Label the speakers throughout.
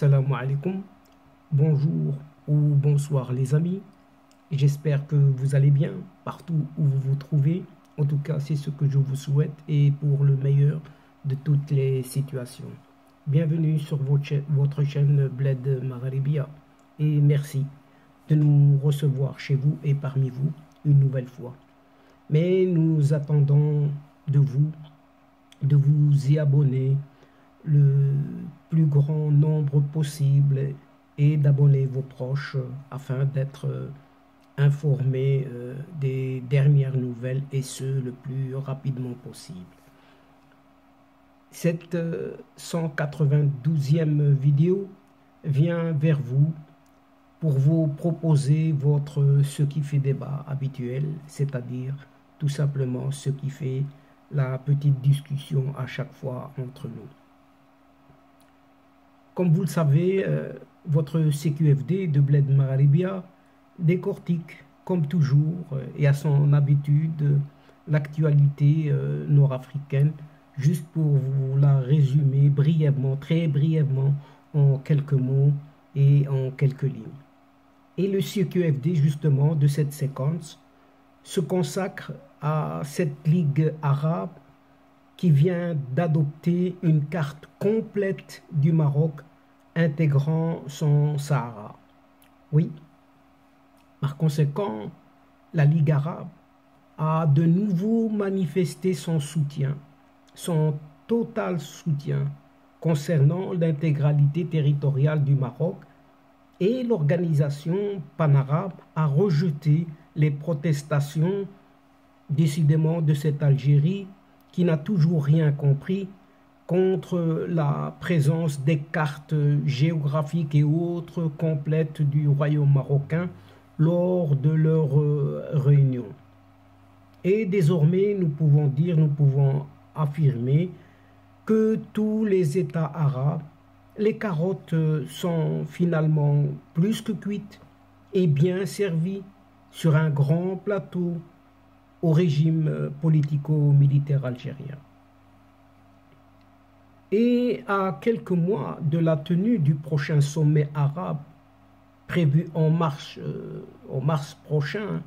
Speaker 1: Assalamu alaikum, bonjour ou bonsoir les amis. J'espère que vous allez bien partout où vous vous trouvez. En tout cas, c'est ce que je vous souhaite et pour le meilleur de toutes les situations. Bienvenue sur votre chaîne Bled Magharibia et merci de nous recevoir chez vous et parmi vous une nouvelle fois. Mais nous attendons de vous y abonner le plus grand nombre possible et d'abonner vos proches afin d'être informés des dernières nouvelles et ce le plus rapidement possible. Cette 192e vidéo vient vers vous pour vous proposer votre ce qui fait débat habituel, c'est-à-dire tout simplement ce qui fait la petite discussion à chaque fois entre nous. Comme vous le savez, votre CQFD de Bled Magharibia décortique, comme toujours, et à son habitude, l'actualité nord-africaine, juste pour vous la résumer brièvement, très brièvement, en quelques mots et en quelques lignes. Et le CQFD, justement, de cette séquence, se consacre à cette Ligue arabe qui vient d'adopter une carte complète du Maroc intégrant son Sahara. Oui, par conséquent, la Ligue arabe a de nouveau manifesté son soutien, son total soutien concernant l'intégralité territoriale du Maroc et l'organisation panarabe a rejeté les protestations décidément de cette Algérie qui n'a toujours rien compris contre la présence des cartes géographiques et autres complètes du royaume marocain lors de leur réunion. Et désormais, nous pouvons affirmer que tous les États arabes, les carottes sont finalement plus que cuites et bien servies sur un grand plateau au régime politico-militaire algérien. Et à quelques mois de la tenue du prochain sommet arabe prévu en mars prochain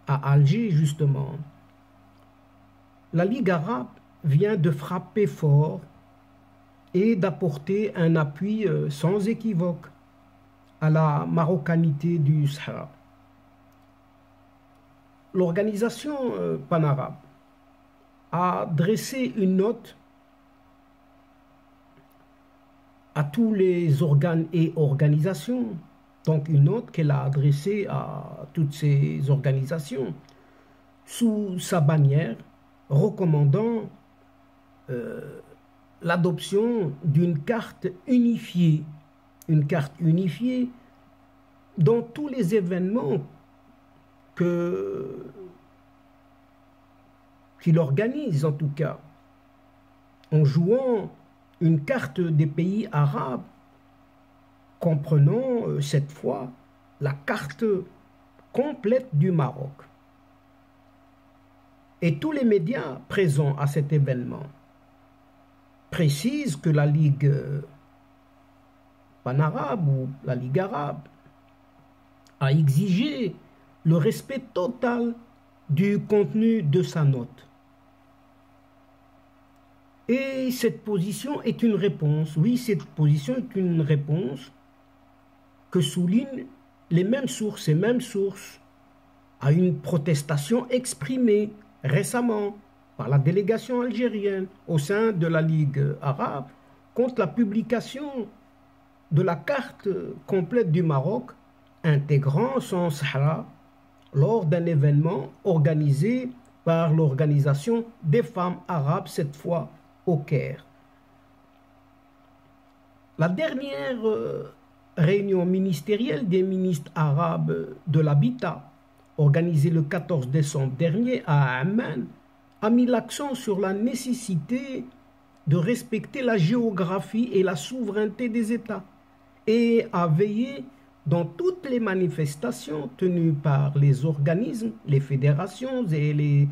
Speaker 1: à Alger justement, la Ligue arabe vient de frapper fort et d'apporter un appui sans équivoque à la marocanité du Sahara. L'organisation panarabe a dressé une note à tous les organes et organisations, donc une note qu'elle a adressée à toutes ces organisations sous sa bannière recommandant l'adoption d'une carte unifiée dans tous les événements qu'il organise en tout cas, en jouant une carte des pays arabes, comprenant cette fois la carte complète du Maroc. Et tous les médias présents à cet événement précisent que la Ligue panarabe ou la Ligue arabe a exigé le respect total du contenu de sa note. Et cette position est une réponse, oui, cette position est une réponse que soulignent ces mêmes sources, à une protestation exprimée récemment par la délégation algérienne au sein de la Ligue arabe contre la publication de la carte complète du Maroc intégrant son Sahara lors d'un événement organisé par l'organisation des femmes arabes, cette fois au Caire. La dernière réunion ministérielle des ministres arabes de l'habitat, organisée le 14 décembre dernier à Amman, a mis l'accent sur la nécessité de respecter la géographie et la souveraineté des États et a veillé dans toutes les manifestations tenues par les organismes, les fédérations et les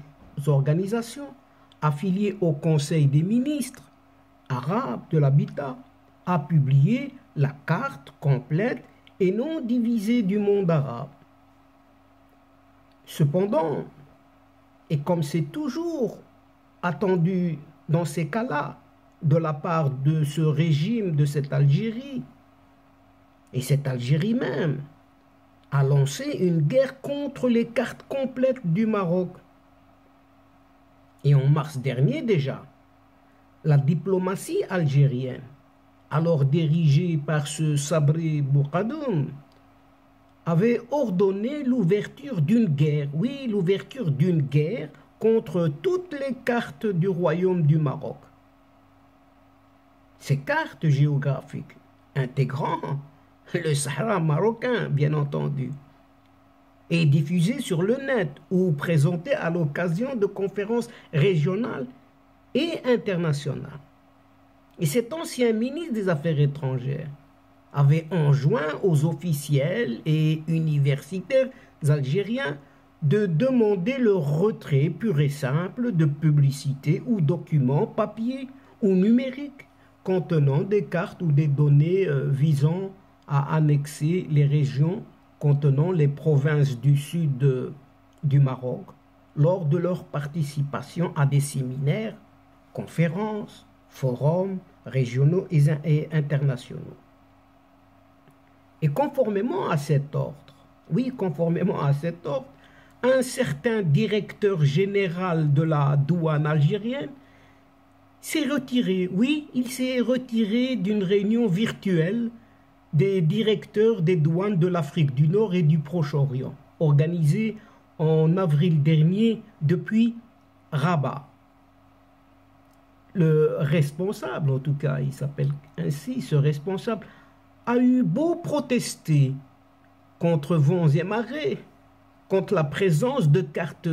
Speaker 1: organisations affiliées au Conseil des ministres arabes de l'habitat, à publier la carte complète et non divisée du monde arabe. Cependant, et comme c'est toujours attendu dans ces cas-là, de la part de ce régime, de cette Algérie, et cette Algérie même, a lancé une guerre contre les cartes complètes du Maroc. Et en mars dernier déjà, la diplomatie algérienne, alors dirigée par ce Sabri Bourgadoum, avait ordonné l'ouverture d'une guerre, oui, l'ouverture d'une guerre contre toutes les cartes du royaume du Maroc. Ces cartes géographiques intégrant le Sahara marocain, bien entendu, et diffusées sur le net ou présentées à l'occasion de conférences régionales et internationales. Et cet ancien ministre des Affaires étrangères avait enjoint aux officiels et universitaires algériens de demander le retrait pur et simple de publicités ou documents papier ou numériques contenant des cartes ou des données visant à annexer les régions contenant les provinces du sud du Maroc lors de leur participation à des séminaires, conférences, forums régionaux et internationaux. Et conformément à cet ordre, oui, conformément à cet ordre, un certain directeur général de la douane algérienne s'est retiré, oui, il s'est retiré d'une réunion virtuelle des directeurs des douanes de l'Afrique du Nord et du Proche-Orient, organisée en avril dernier depuis Rabat. Le responsable, en tout cas, il s'appelle ainsi, ce responsable, a eu beau protester contre vents et marées, contre la présence de cartes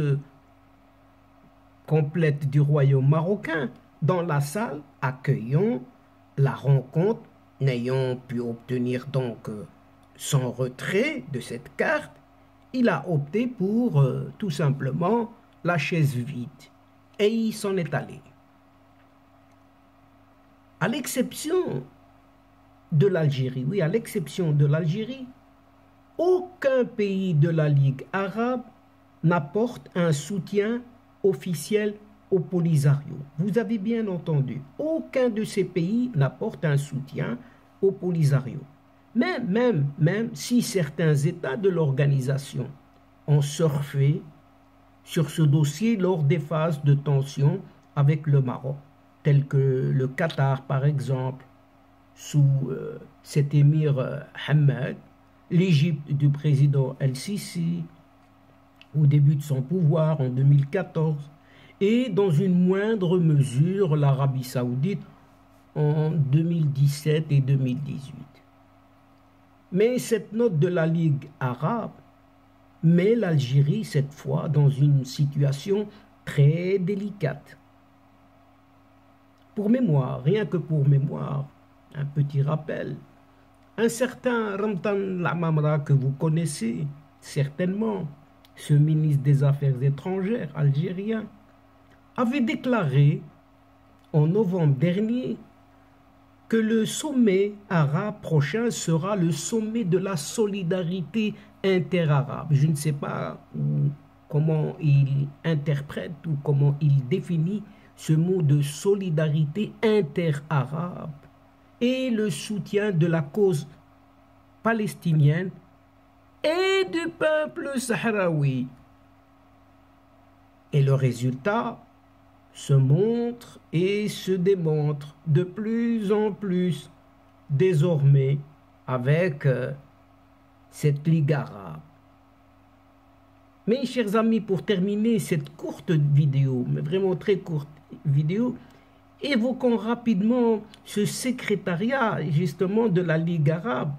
Speaker 1: complètes du royaume marocain dans la salle accueillant la rencontre, n'ayant pu obtenir donc son retrait de cette carte, il a opté pour tout simplement la chaise vide et il s'en est allé. À l'exception de l'Algérie, oui, à l'exception de l'Algérie, aucun pays de la Ligue arabe n'apporte un soutien officiel au Polisario. Vous avez bien entendu, aucun de ces pays n'apporte un soutien au Polisario. Même si certains États de l'organisation ont surfé sur ce dossier lors des phases de tension avec le Maroc, tels que le Qatar par exemple, sous cet émir Hamad, l'Égypte du président El-Sisi, au début de son pouvoir en 2014, et dans une moindre mesure l'Arabie Saoudite en 2017 et 2018. Mais cette note de la Ligue arabe met l'Algérie cette fois dans une situation très délicate. Pour mémoire, rien que pour mémoire, un petit rappel, un certain Ramtan Lamamra que vous connaissez certainement, ce ministre des Affaires étrangères algérien, avait déclaré en novembre dernier que le sommet arabe prochain sera le sommet de la solidarité interarabe. Je ne sais pas comment il interprète ou comment il définit ce mot de solidarité interarabe et le soutien de la cause palestinienne et du peuple sahraoui. Et le résultat se montre et se démontre de plus en plus désormais avec cette Ligue arabe. Mes chers amis, pour terminer cette courte vidéo, mais vraiment très courte vidéo, évoquons rapidement ce secrétariat justement de la Ligue arabe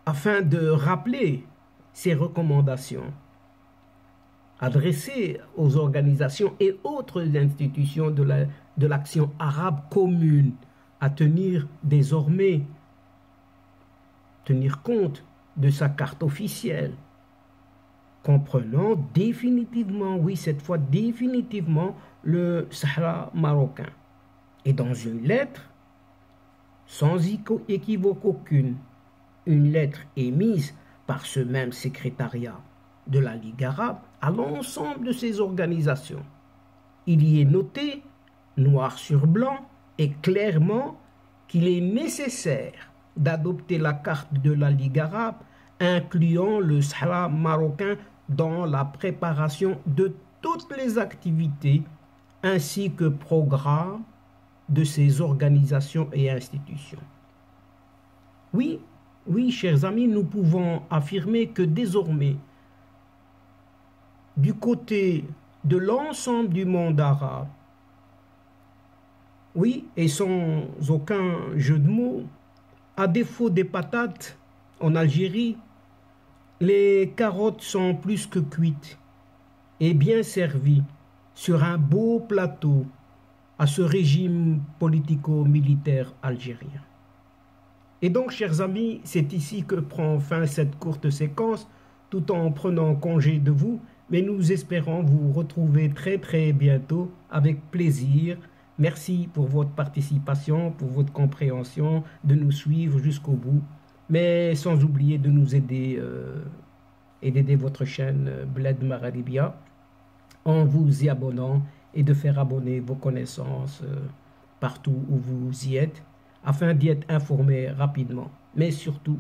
Speaker 1: afin de rappeler ces recommandations adressées aux organisations et autres institutions de l'action arabe commune à tenir désormais, tenir compte de sa carte officielle, comprenant définitivement, oui cette fois définitivement, le Sahara marocain. Et dans une lettre, sans équivoque aucune, une lettre émise par ce même secrétariat de la Ligue arabe à l'ensemble de ces organisations. Il y est noté, noir sur blanc et clairement, qu'il est nécessaire d'adopter la carte de la Ligue arabe, incluant le Sahara marocain dans la préparation de toutes les activités ainsi que programmes de ces organisations et institutions. Oui, oui, chers amis, nous pouvons affirmer que désormais, du côté de l'ensemble du monde arabe, oui, et sans aucun jeu de mots, à défaut des patates en Algérie, les carottes sont plus que cuites et bien servies sur un beau plateau à ce régime politico-militaire algérien. Et donc, chers amis, c'est ici que prend fin cette courte séquence, tout en prenant congé de vous, mais nous espérons vous retrouver très bientôt avec plaisir. Merci pour votre participation, pour votre compréhension, de nous suivre jusqu'au bout, mais sans oublier de nous aider et d'aider votre chaîne Bled Magharibiya en vous y abonnant et de faire abonner vos connaissances partout où vous y êtes, afin d'y être informé rapidement. Mais surtout,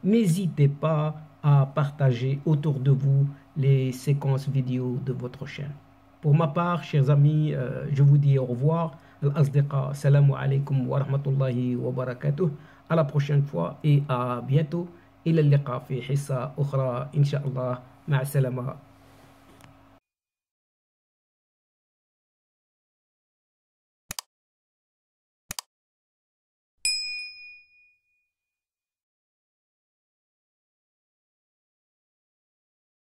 Speaker 1: n'hésitez pas à partager autour de vous les séquences vidéo de votre chaîne. Pour ma part, chers amis, je vous dis au revoir. Al-Asdiqa, salamu alaykum wa rahmatullahi wa barakatuh. À la prochaine fois et à bientôt. إلى اللقاء في حصة أخرى إن شاء الله. مع السلامة.